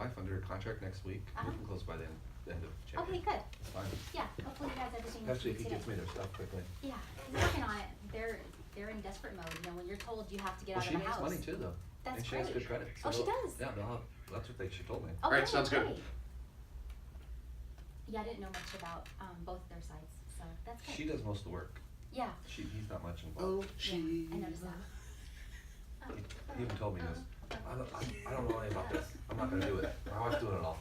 wife under contract next week. We can close by the end of January. Okay, good. It's fine. Yeah, hopefully he has everything. Especially if he today. gets me their stuff quickly. Yeah, he's working on it. They're in desperate mode. You know, when you're told you have to get Well, out she of the makes house. money too, though. That's and she great. has good credit. Oh, she they'll- does? Yeah, that's what they, she told me. Oh, All right, really? sounds good. Great. Yeah, I didn't know much about both their sides, so that's good. She does most of the work. Yeah. He's not much Oh, involved. she. Yeah, I noticed that. He even told me this. I don't know anything about this. I'm not gonna do it. My wife's doing it all.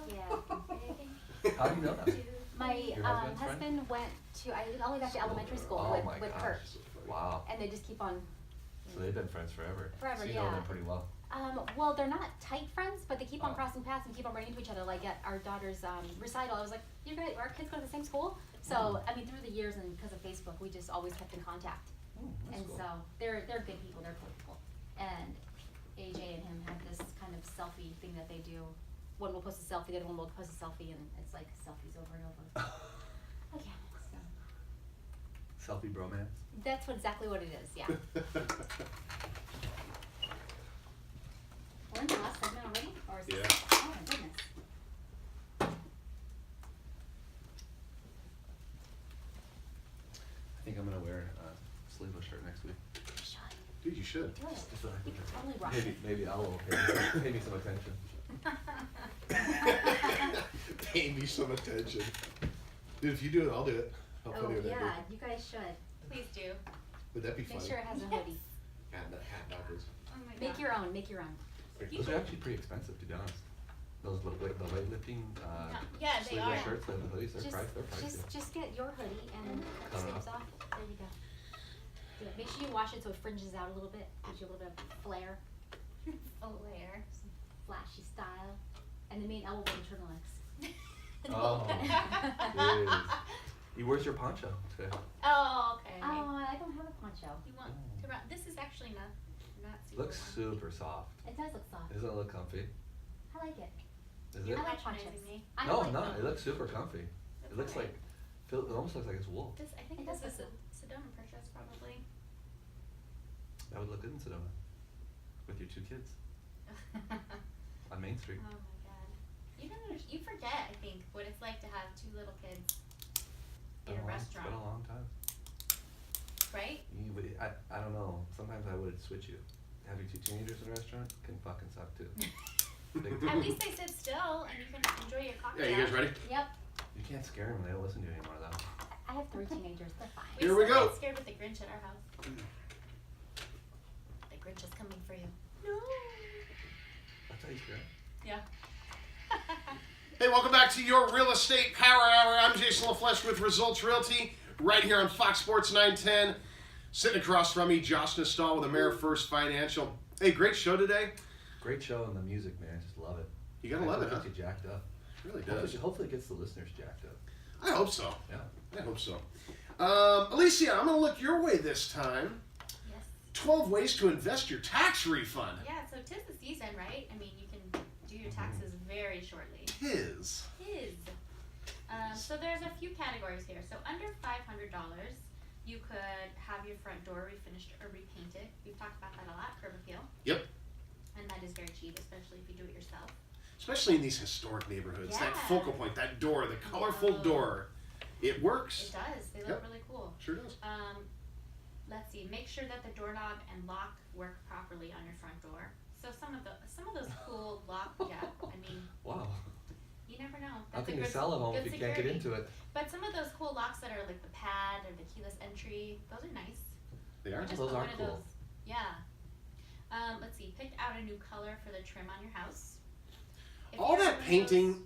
Yeah. How do you know that? My Your husband's friend? husband went to all the way back to elementary school Oh my with gosh. Kurt, Wow. and they just keep on. So they've been friends forever. Forever, so you know yeah. them pretty well. Well, they're not tight friends, but they keep on Oh. crossing paths and keep on running into each other. Like at our daughter's recital, I was like, "You guys, our kids go to the same school." So Mm. I mean, through the years and because of Facebook, we just always kept in contact. That's And cool. so they're good people. They're cool people. And AJ and him have this kind of selfie thing that they do. One will post a selfie, the other one will post a selfie, and it's like selfies over and over. Again, so Selfie bromance. that's exactly what it is. Yeah. We're in the last segment already, or is this? Yeah. Oh my goodness. I think I'm gonna wear a sleeveless shirt next week. You should Dude, you should. do it. Just so I You can- could totally rock maybe it. maybe I'll pay me some attention. Pay me some attention. Dude, if you do it, I'll do it. I'll Oh put it in yeah, you guys should. Please do. Would that be Make funny? sure it has a hoodie. Hat backwards. Oh my Make god. your own. Make your own. Those are actually pretty expensive, to be honest. Those the weightlifting Yeah, they sleeveless are. shirts and the hoodies, they're pricey. Just get your hoodie and cut the Cut it sleeves off. off. There you go. Do it. Make sure you wash it so it fringes out a little bit. Gives you a little bit of flair, A layer. flashy style. And then me and Elle will wear the turtlenecks. Oh, jeez. Where's your poncho today? Oh, okay. Oh, I don't have a poncho. You want to run? This is actually not super. Looks warm. super soft. It does look soft. Doesn't it look comfy? I like it. Is You're it? I like patronizing ponchos. me. I No, like no, them. it looks super comfy. That's It looks alright. like, it almost looks like it's wool. This, I think It this does is look a Sedona purchase probably. That would look good in Sedona. With your 2 kids on Main Street. Oh my god. You forget, I think, what it's like to have 2 little kids in a restaurant, It's been a long time. right? I don't know. Sometimes I would switch you. Having 2 teenagers in a restaurant can fucking suck too. Big At time. least they sit still and you can enjoy your cocktail. Yeah, you guys ready? Yep. You can't scare them. They don't listen to you anymore though. I have 3 teenagers. They're fine. Here we still go. get scared with the Grinch at our house. The Grinch is coming for you. No. That's how you scare 'em. Yeah. Hey, welcome back to your Real Estate Power Hour. I'm Jason LaFleche with Results Realty, right here on Fox Sports 910. Sitting across from me, Josh Nestal with AmeriFirst Financial. Hey, great show today. Great show and the music, man. I just love it. You gotta love it, huh? Gets you jacked up. It really does. Hopefully it gets the listeners jacked up. I hope so. Yeah. I hope so. Alicia, I'm going to look your way this time. Yes. 12 ways to invest your tax refund. Yeah, so 'tis the season, right? I mean, you can do your taxes very shortly. His. So there's a few categories here. So under $500, you could have your front door refinished or repainted. We've talked about that a lot, curb appeal. Yep. And that is very cheap, especially if you do it yourself. Especially in these historic neighborhoods. That Yeah. focal point, that door, the colorful Yeah. door. It works. It does. They look Yep. really cool. Sure does. Let's see. Make sure that the doorknob and lock work properly on your front door. So some of those cool lock. Yeah. I mean, Wow. you never know. How That's can a you good- sell a home good if you can't get security. into it? But some of those cool locks that are like the pad or the keyless entry, those are nice. They are. Or just Those put are one of cool. those. Yeah. Let's see. Pick out a new color for the trim on your house. If All you're that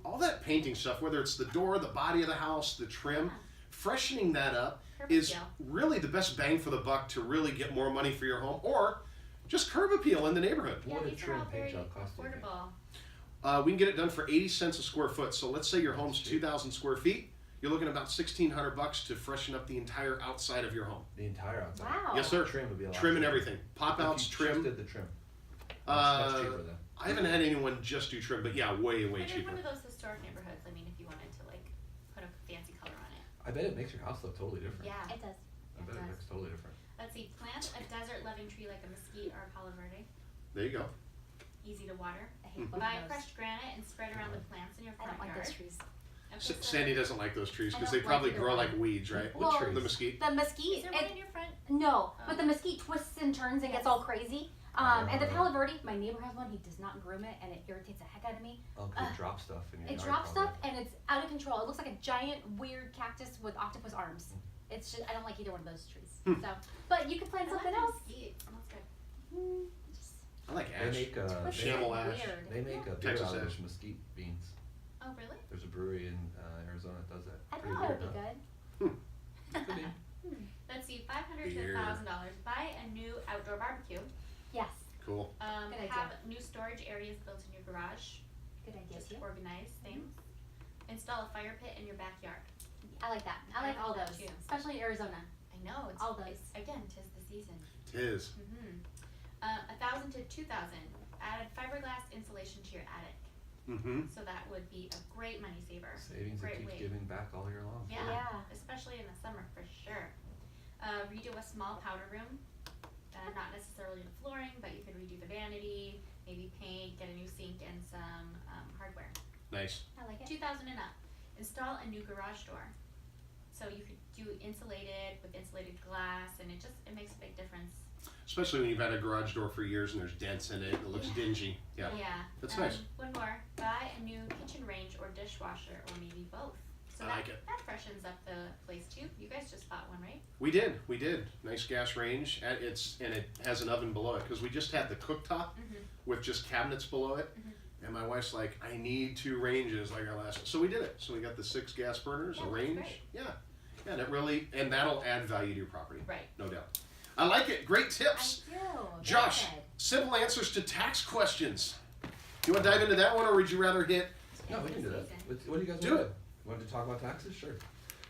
one of painting stuff, whether it's the door, the body of the house, the trim, Yeah. freshening that up Curb is appeal. really the best bang for the buck to really get more money for your home, or just curb appeal in the neighborhood. Yeah, What would a these are trim all paint very job cost, do you think? affordable. We can get it done for 80 cents a square foot. So let's say your home's cheap. 2,000 square feet. You're looking at about $1,600 to freshen up the entire outside of your home. The entire outside. Wow. Yes, sir. Trim would be a lot Trim and cheaper. everything. Pop If outs, you trim. Just did the trim. Much Uh, cheaper then. I haven't had anyone just do trim, but yeah, way But in cheaper. one of those historic neighborhoods, I mean, if you wanted to like put a fancy color on it. I bet it makes your house look totally different. Yeah. It does. I bet it does. looks totally different. Let's see. Plant a desert-loving tree like a mesquite or a palo verde. There you go. easy to water. I hate both Buy of those. crushed granite and spread around the plants in your I front don't like yard. those trees. Okay, so Sandy doesn't like those trees I because don't they probably like grow either like one. weeds, right? Well, The mesquite. The mesquite, Is there one it, in your front? no, Oh. but the mesquite twists and turns and gets all crazy. And the Palo Verde, my neighbor has one. He does not groom it, and it irritates the heck out of me. Oh, 'cause it drops stuff in your It yard. drops probably. stuff, and it's out of control. It looks like a giant, weird cactus with octopus arms. It's just, I don't like either one of those trees. So, but you can plant I something like else. mesquite. Smells good. Just I like They ash. make twisted Chamel and ash. weird. they make a beer Texas out of ash. those mesquite beans. Oh, really? There's a brewery in Arizona that does that. I Pretty thought it would weird, be huh? good. Could be. Let's see, $500 to Beer. $1,000. Buy a new outdoor barbecue. Yes, Cool. Good idea. Have new storage areas built in your garage. good idea Just too. organize things. Install a fire pit in your backyard. I like that. I like I all like that those, too. especially Arizona. I know it's All those. it's- again, 'tis the season. Tis. $1,000 to $2,000. Add fiberglass insulation to your attic. Mm-hmm. So that would be a great money saver. Savings that Great keeps way. giving back all year long. Yeah, Yeah. especially in the summer for sure. Redo a small powder room. Not necessarily the flooring, but you could redo the vanity, maybe paint, get a new sink and some hardware. Nice. I like it. 2,000 and up. Install a new garage door. So you could do insulated with insulated glass, and it makes a big difference. Especially when you've had a garage door for years and there's dents in it. It looks dingy. Yeah. That's nice. One more. Buy a new kitchen range or dishwasher, or maybe both. So I that, like it. that freshens up the place too. You guys just bought one, right? We did. Nice gas range. And it has an oven below it because we just had the cooktop with just cabinets below it. And my wife's like, I need 2 ranges like our last one. So we did it. So we got the 6 gas burners, Yeah, a that's range. great. Yeah. And that'll add value to your property. Right. No doubt. I like it. Great tips. I do. Josh, Very good. simple answers to tax questions. You want to dive into that one, or would you rather hit? No, we can do that. What do you guys Do want it. You want to talk about taxes? Sure.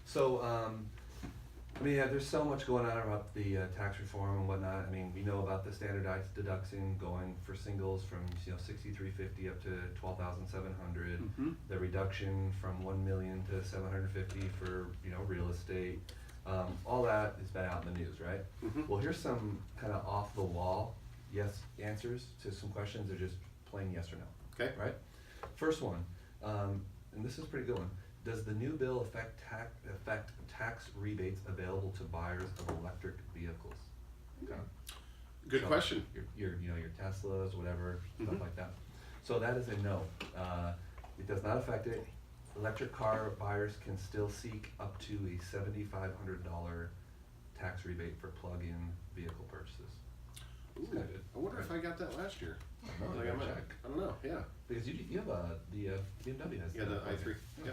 So, I mean, yeah, there's so much going on about the tax reform and whatnot. I mean, we know about the standardized deduction going for singles from $6,350 up to $12,700. Mm-hmm. The reduction from $1 million to $750 for real estate. All that has been out in the news, right? Mm-hmm. Well, here's some kind of off the wall yes answers to some questions. They're just plain yes or no. Okay. Right. First one, and this is a pretty good one. Does the new bill affect tax rebates available to buyers of electric vehicles? Okay. Good So, question. Your Teslas, whatever, stuff Mhm. like that. So that is a no. It does not affect it. Electric car buyers can still seek up to a $7,500 tax rebate for plug-in vehicle purchases. Ooh, kinda good. I wonder if I got that last year. I don't know, Like, you I gotta might- check. I don't know. Yeah. Because you have the BMW has. Yeah. The plug-in. i3. Yeah.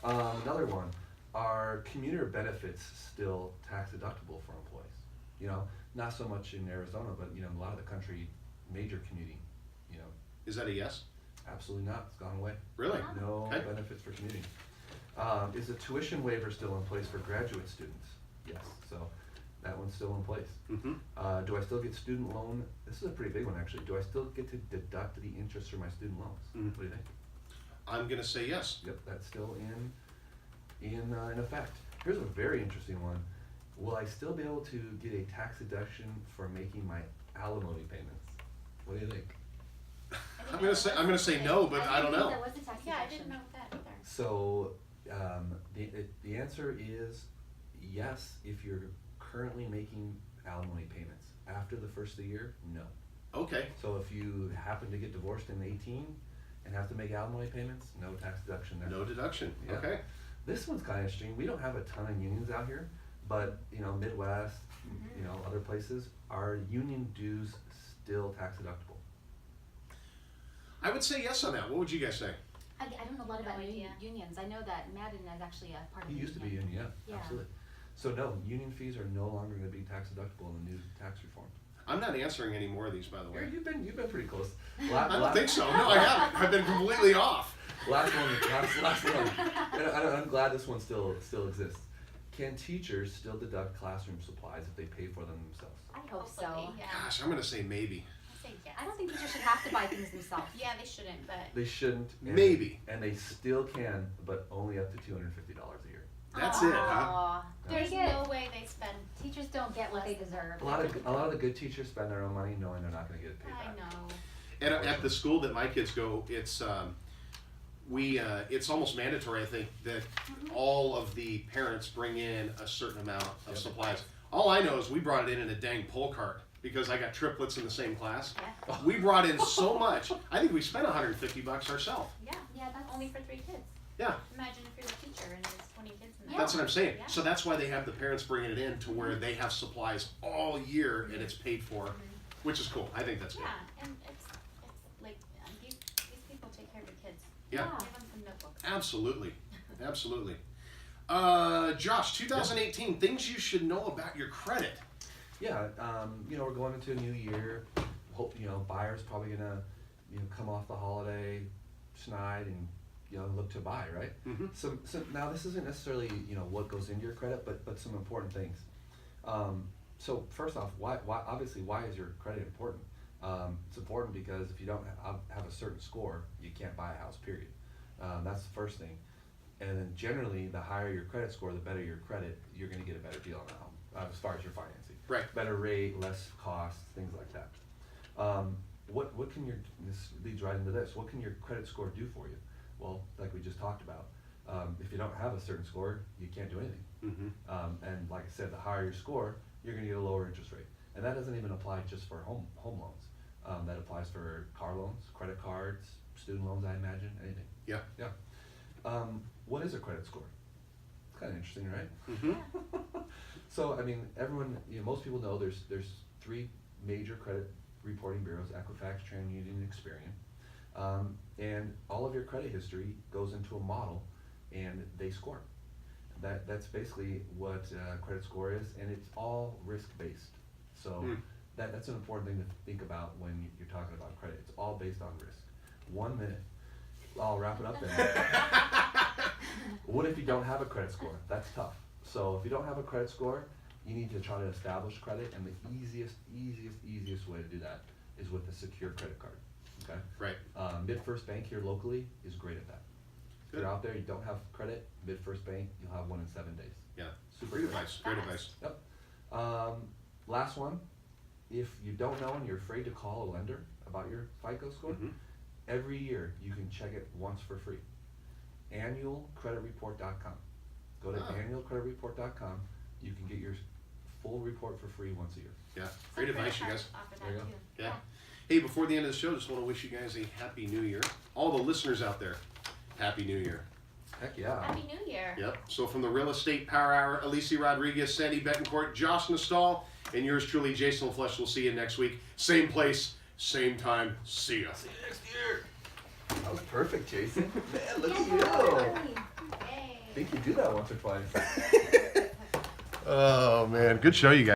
Another one, are commuter benefits still tax deductible for employees? Not so much in Arizona, but a lot of the country, major commuting, Is that a yes? absolutely not, it's gone away. Really? Wow. No Okay. benefits for commuting. Is the tuition waiver still in place for graduate students? Yes, so that one's still in place. Mm-hmm. Do I still get student loan? This is a pretty big one, actually. Do I still get to deduct the interest for my student loans? Mhm. What do you think? I'm gonna say yes. Yep, that's still in effect. Here's a very interesting one. Will I still be able to get a tax deduction for making my alimony payments? What do you think? I'm gonna say no, but I don't didn't think know. There was a tax Yeah, I deduction. didn't know that either. So, the answer is yes if you're currently making alimony payments. After the first of the year, no. Okay. So if you happen to get divorced in 18 and have to make alimony payments, no tax deduction there. No deduction. Yeah. Okay. This one's kind of interesting. We don't have a ton of unions out here, but Midwest, other places, are union dues still tax deductible? I would say yes on that. What would you guys say? I don't know a lot No about idea. unions. I know that Madden is actually a part of He the used to be union. union, yeah, Yeah. absolutely. So no, union fees are no longer going to be tax deductible in the new tax reform. I'm not answering any more of these, by the way. You've been pretty close. I don't think so. No, I haven't. I've been completely off. Last one. And I'm glad this one still exists. Can teachers still deduct classroom supplies if they pay for them themselves? I hope so. Hopefully, yeah. Gosh, I'm gonna say maybe. I say yes. I don't think teachers should have to buy things themselves. Yeah, they shouldn't, but They shouldn't. And, Maybe. And they still can, but only up to $250 a year. That's it, huh? Aw, there's dang it. no way they spend. Teachers don't get what they deserve. A lot of the good teachers spend their own money knowing they're not going to get paid I back. know. At the school that my kids go, it's it's almost mandatory, I think, that all of the parents bring in a certain amount of Yep. supplies. All I know is we brought it in a dang pull cart because I got triplets in the same class. Yeah. We brought in so much. I think we spent $150 ourselves. Yeah. Yeah, that's Only for 3 kids. Yeah, Imagine if you're a teacher and there's 20 kids in there. that's what I'm saying. Yeah. So that's why they have the parents bringing it in to where they have supplies all year and it's paid for, which is cool. I think that's good. Yeah, and it's like these people take care of the kids. Yeah. Give them some notebooks. Absolutely, absolutely. Josh, 2018, things you should know about your credit. Yeah, you know, we're going into a new year. Hope, you know, buyers probably gonna, you know, come off the holiday snide and, you know, look to buy, right? Mm-hmm. So now this isn't necessarily, you know, what goes into your credit, but some important things. So first off, why obviously why is your credit important? It's important because if you don't have a certain score, you can't buy a house, period. That's the first thing. And then generally, the higher your credit score, the better your credit, you're gonna get a better deal on a home, as far as your financing. Right. Better rate, less costs, things like that. What can this leads right into this, what can your credit score do for you? Well, like we just talked about, if you don't have a certain score, you can't do anything. Mm-hmm. And like I said, the higher your score, you're gonna get a lower interest rate. And that doesn't even apply just for home loans. That applies for car loans, credit cards, student loans, I imagine, anything. Yeah. Yeah. What is a credit score? It's kind of interesting, right? Mm-hmm. So, I mean, everyone, you know, most people know there's 3 major credit reporting bureaus: Equifax, TransUnion, and Experian. And all of your credit history goes into a model, and they score. That's basically what credit score is, and it's all risk-based. So that's an important thing to think about when you're talking about credit. It's all based on risk. 1 minute. I'll wrap it up then. What if you don't have a credit score? That's tough. So if you don't have a credit score, you need to try to establish credit, and the easiest way to do that is with a secure credit card. Okay. Right. MidFirst Bank here locally is great at that. If Good. you're out there, you don't have credit, MidFirst Bank, you'll have one in 7 days. Yeah. Super Great easy. advice. Great advice. Yep. Last one, if you don't know and you're afraid to call a lender about your FICO score, Mhm. every year you can check it once for free. Annualcreditreport.com. Go to Ah. annualcreditreport.com. You can get your full report for free once a year. Yeah. Some Great credit advice, you cards guys. offer that There you go. too. Yeah. Hey, before the end of the show, just want to wish you guys a happy new year. All the listeners out there, happy new year. Heck yeah. Happy New Year. Yep. So from the Real Estate Power Hour, Alicia Rodriguez, Sandy Betancourt, Josh Nastal, and yours truly, Jason LaFlesh. We'll see you next week. Same place, same time. See ya. See you next year. That was perfect, Jason. Man, look at you. Yay. I think you do that once or twice. Oh, man. Good show, you guys.